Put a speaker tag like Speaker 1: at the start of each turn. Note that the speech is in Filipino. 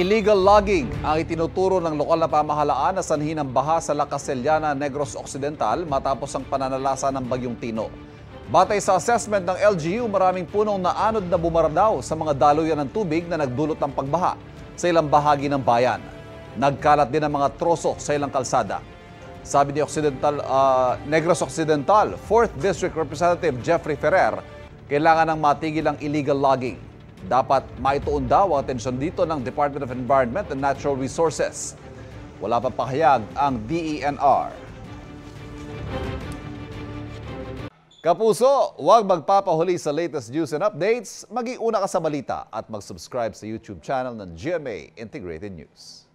Speaker 1: Illegal logging ang itinuturo ng lokal na pamahalaan na sanhi ng baha sa La Casellana, Negros Occidental matapos ang pananalasa ng Bagyong Tino. Batay sa assessment ng LGU, maraming punong naanod na bumaradaw sa mga daluyan ng tubig na nagdulot ng pagbaha sa ilang bahagi ng bayan. Nagkalat din ang mga troso sa ilang kalsada. Sabi ni Negros Occidental, 4th District Representative Jeffrey Ferrer, kailangan ng matigil ang illegal logging. Dapat maituon daw ang atensyon dito ng Department of Environment and Natural Resources. Wala pa pahayag ang DENR. Kapuso, huwag magpapahuli sa latest news and updates. Mag-iuna ka sa balita at mag-subscribe sa YouTube channel ng GMA Integrated News.